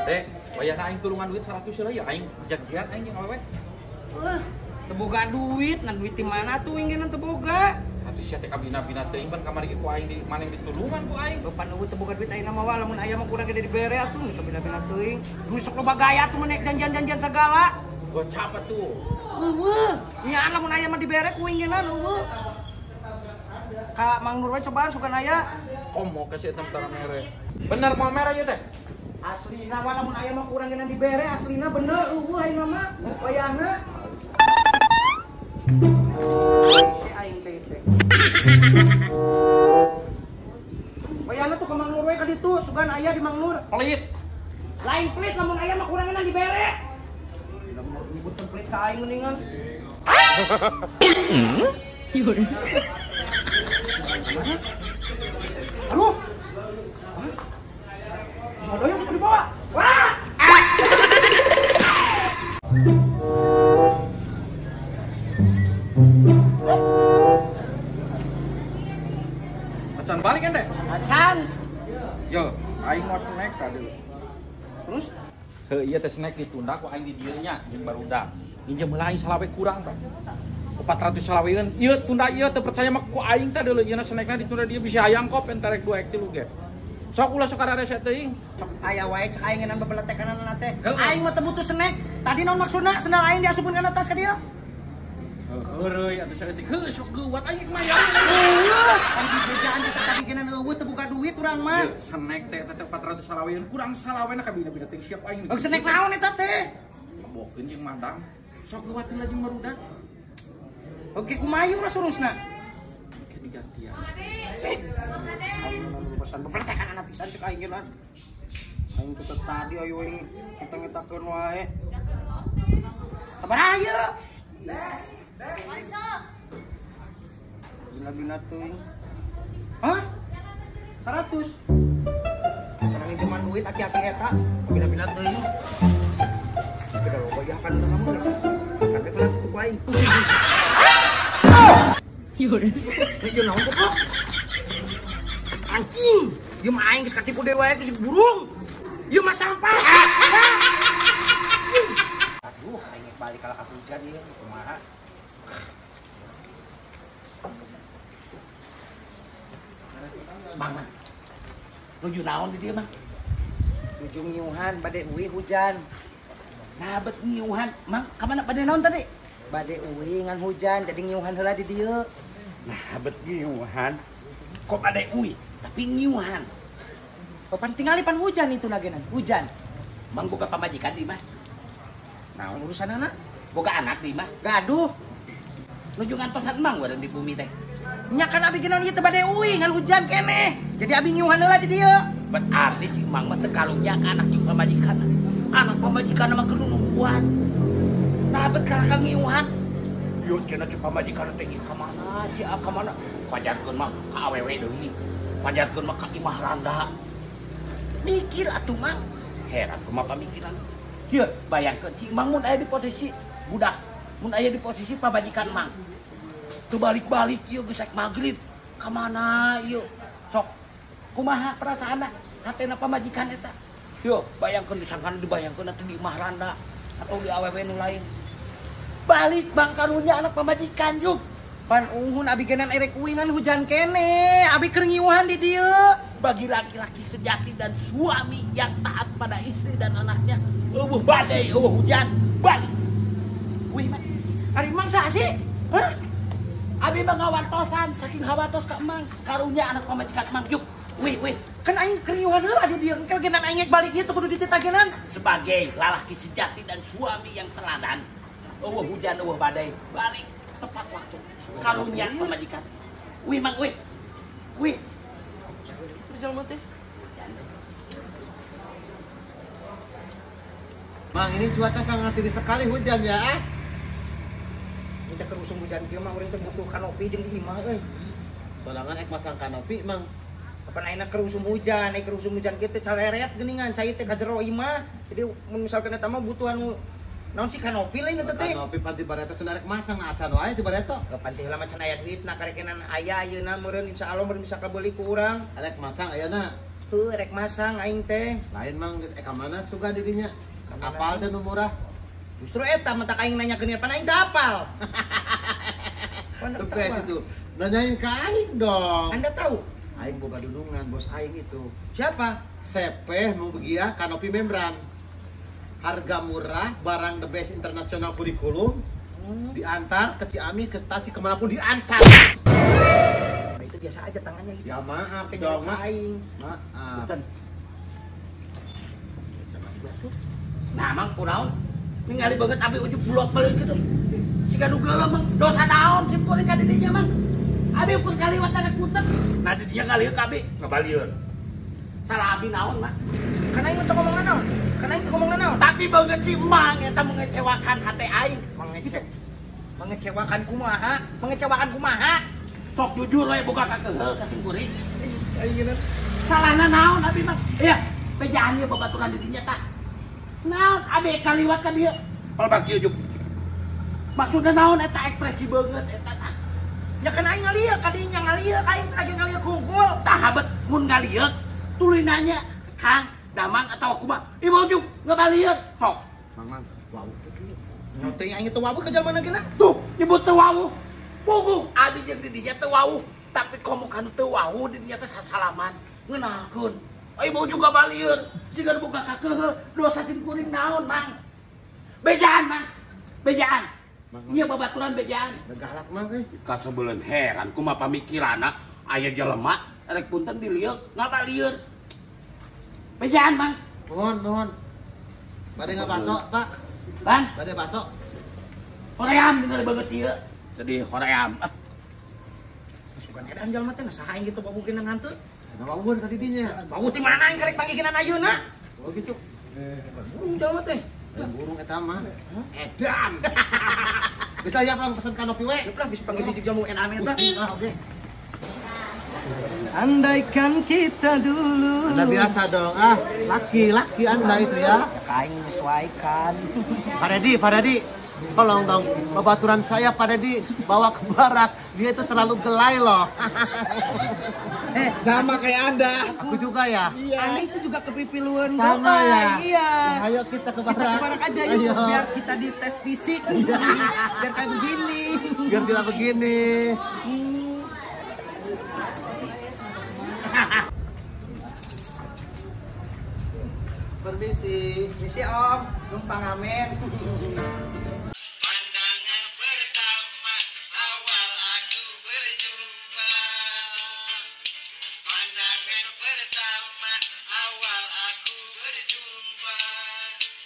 Dek, bayar aing tulungan duit 100 lah ya aing janjian aing jeung awewe. Teboga duit, nan duit di mana tuh ingin teboga? Atuh sia teh kabina-bina teuing pan kamari ku aing di maneh ditulungan ku aing. Bapak nunggu teboga duit aing mah lamun aya mah kurang gede dibere atuh kabina-bina teuing. Duit sok loba gaya tuh menek janjian-janjian segala. Gua capek tuh. Nya lamun aya mah dibere ku inginan eueuh. Ka Mang Nur we cobaan sugan aya. Komo kasih tentara mere. Bener mau merah ya teh? Aslina mah lamun aya mah kurang geunan dibere, aslina bener eueuh aing mah. Wayahna. Si aing teh. Wayahna tuh ka Mang Nur we ka ditu, sugan aya di Mang Nur. Pelit. Lain pelit lamun aya mah kurang geunan dibere. Lamun nyebutkeun pelit ka aing mendingan. Aduh. Aduh, kita dibawa. Wah! Acan balik kan teh? Acan. Yo, aing mau snack tadi. Terus Ieu teh snack ditunda ku aing di dieu nya jeung barudak. Injem heula aing salawe kurang tah. 400 salaweun. Ieu tunda ieu teu percaya mah ku aing teh deuleu ieu snackna ditunda dia bisa hayang kop entarek 2 ekti lu ge. Sok ulah sok rese teuing. sok aya wae cek aing ngeunaan bebeletek kananna teh. Aing mah teu butuh snack. Tadi naon maksudna? Sendal aing diasupkeun kana tas ka dieu. Heureuy atuh saeutik heuh sok geuwat aing mah ya. Kan di bejaan kita tadi geunaan eueuh teu buka duit urang mah. Snack teh 400 salaweun kurang salawena kabina-bina teh siap aing. Snack naon eta teh? Bokeun jeung madam. Sok geuwateun lah jeung barudak. Oke kumayu lah surusna. Oke digantian. Pesan bebeletek kananna pisan cek aing geuna. Aing teh tadi ayo aing ngeta-ngetakeun wae. Sabar ayo. Bina-bina teuing. Hah? 100. Sekarang jaman duit aki-aki eta, bina-bina teuing. Kita lo bayarkan dengan kamu. Kan eta ku aing. Yur. Ieu naon goblok? Anjing, ieu mah aing geus katipu deui wae geus burung. Ieu mah sampah. Aduh, aing balik ka ka hujan ieu kumaha. Mang, nuju naon di dieu mah? Nuju ngiuhan bade uwi hujan. Nah, bet ngiuhan, Mang, ka mana bade naon tadi? Bade uwi ngan hujan, jadi ngiuhan heula di dieu. Nah, bet ngiuhan. Kok bade uwi, tapi ngiuhan. Papan tingali pan hujan itu nagenan, hujan. Mang boga pamajikan di mah. Naon urusanna? Boga anak di mah. Gaduh. Nuju ngantosan Mang wadah di bumi teh. Nya kan abi geuna ieu teh bade uwi ngan hujan keneh. Jadi abi ngiuhan heula di dieu. Berarti si Mang mah teu kalunya ka anak jeung pamajikan. Anak pamajikan mah kudu nungguan. Nah, bet ka ngiuhan. Yo cenah cek pamajikan teh ka mana si ka mana? Pajarkeun mah ka awewe deui. Pajarkeun mah ka imah randa. Mikir atuh Mang. Heran kumaha pamikiran. Sieu bayangkeun si Mang mun aya di posisi budak, mun aya di posisi pamajikan Mang. Teu balik-balik ieu geus rek magrib. Ka mana ieu? Sok kumaha perasaanna hatena pamajikan eta? Yo bayangkeun disangkan dibayangkeun atuh di imah randa atau di awewe nu lain. Balik Bang karunya anak pamajikan yuk. Pan unghun abi genan erek uwi ngan hujan keneh. Abi keur ngiuhan di dieu. Bagi laki-laki sejati dan suami yang taat pada istri dan anaknya. Eueuh badai, eueuh hujan, balik. Wih, Mang. Ari Mang saha sih? Hah? Abi mah ngawantosan saking hawatos ka Mang. Karunya anak pamajikan Mang yuk. Wih. Kan aing keur ngiuhan heula di dieu. Engke genan aing balik ieu teh kudu dititagenan. Sebagai lalaki sejati dan suami yang teladan. Eueuh hujan, eueuh badai, balik tepat waktu. Karunya pamajikan. Wih, Mang, wih. Jalma teh. Mang, ini cuaca sangat tinggi sekali hujan ya. Kita keur usum hujan kieu mah urang teh butuh kanopi jeung di imah euy. Sorangan ek masang kanopi, Mang. Kapan ayeuna keur usum hujan kieu teh careret geuningan cai teh ka jero imah. Jadi mun misalkan eta mah butuh anu naon si kanopi lain eta teh. Kanopi panti bareto cenah rek masang na acan wae di bareto. Panti heula mah can aya duitna karekenan aya ayeuna meureun insyaallah meureun bisa kabeuli ku urang. Rek masang ayeuna. rek masang aing teh. Lain mang geus eka mana suga dirinya. Apal teh nu murah. Justru eta mata aing nanya ke pan aing teu apal. The best itu. Nanyain ke aing dong. Anda tahu? Aing boga dudungan bos aing itu. Siapa? Sepeh nu begia kanopi membran. Harga murah, barang the best internasional kurikulum. Diantar ke Ciamis, ke stasi kemanapun diantar. Nah, itu biasa aja tangannya itu. Ya maaf Pengen dong, mak. aing. Maaf. Punten. Nah, mang kunaon? Ningali banget abi ujug bulak balik gitu. Siga nu geuleuh mang dosa naon simkuring ka didinya mang. Abi ukur kaliwat anak putet. Nah didinya ngalieu ka abi ngabalieun. Salah abi naon mah? Kan aing teu ngomong naon? Kan aing teu ngomong naon? Tapi banget si mang eta mengecewakan hati aing. Mengecewakan kumaha? Mengecewakan kumaha? Sok jujur we boga kakeuheul ka simkuring. Ayeuna Salahna naon abi mah? Iya, bejaan ieu babaturan didinya tah. Naon abi kaliwat ka dieu? Palbak ieu juk. Maksudna naon eta ekspresi banget eta tah. ya kan aing ngalieu kadinya ngalieu aing lagi ngalieu kungkul. Tah habet mun ngalieu tuluy nanya, Kang, Damang atau kumaha? Ieu juk ngabalieun. Sok. Mang, wow. Teu aing teu wabuh ke jalma geuna. Tuh, nyebut teu wawuh. Puguh abi jeung didinya teu wawuh, tapi komo kan teu wawuh didinya teh sasalaman. Ngeunalkeun. Ai mau juga balieun. Siga buka kakeuheul dosa simkuring naon, Mang? Bejaan, Mang. Bejaan. Ieu babaturan bejaan. Galak mang teh. Kasebeuleun heran kumaha pamikiranna aya jelema rek punten dilieu ngabalieun. Bejaan, Mang. Nuhun. Bade ngabaso, Pak. Bang, Bade baso. hoream bener banget ieu. Sedih hoream. Sugan edan jalma teh saha aing gitu babukeun hanteu. Cenah wawuhun ka didinya. Bawu ti mana aing karek panggikeun ayeuna. Oh gitu. Burung jalma teh. Burung eta mah. Edan. Bisa ya Bang pesen kanopi we. Udah bisa panggil di jalma enak eta. Ah, oke. Andaikan kita dulu. Anda biasa dong. Ah, laki-laki Anda itu ya. Kain menyesuaikan. Pak Dedi, tolong dong babaturan saya Pak Dedi bawa ke barak. Dia itu terlalu gelai loh. Sama kayak Anda. Aku juga ya. Aneh itu juga kepipiluan Sama ya. Iya. Ayo kita ke Kita barak. ke barak aja yuk, Ayo. biar kita dites fisik. Biar kayak begini. Biar tidak begini. Permisi. Misi om, numpang amin. Pandangan pertama awal aku berjumpa. Pandangan pertama awal aku berjumpa.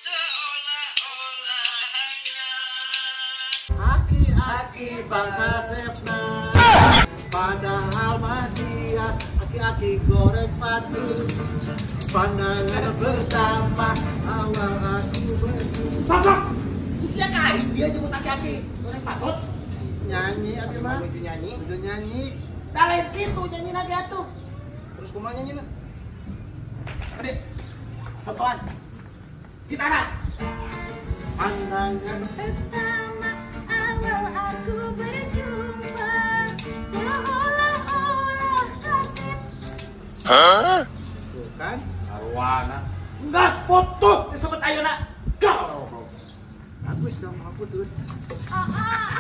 Seolah-olah hanya Aki-aki bangka sepna. Padahal mah dia aki-aki goreng pati. Pandangan pertama awal aku berjumpa. Bapak, usia kain dia jemput aki-aki. Goreng patut. Nyanyi abi mah. Itu nyanyi. Itu nyanyi. Lain gitu nyanyi lagi atuh. Terus kumaha nyanyi na? Adik, contohan. Gimana? Pandangan Pertama awal aku berjumpa, seolah-olah asik. tuh kan. Arwana. Enggak, putus disebut ayeuna. Gau. Bagus dong, aku putus. Ah, ah.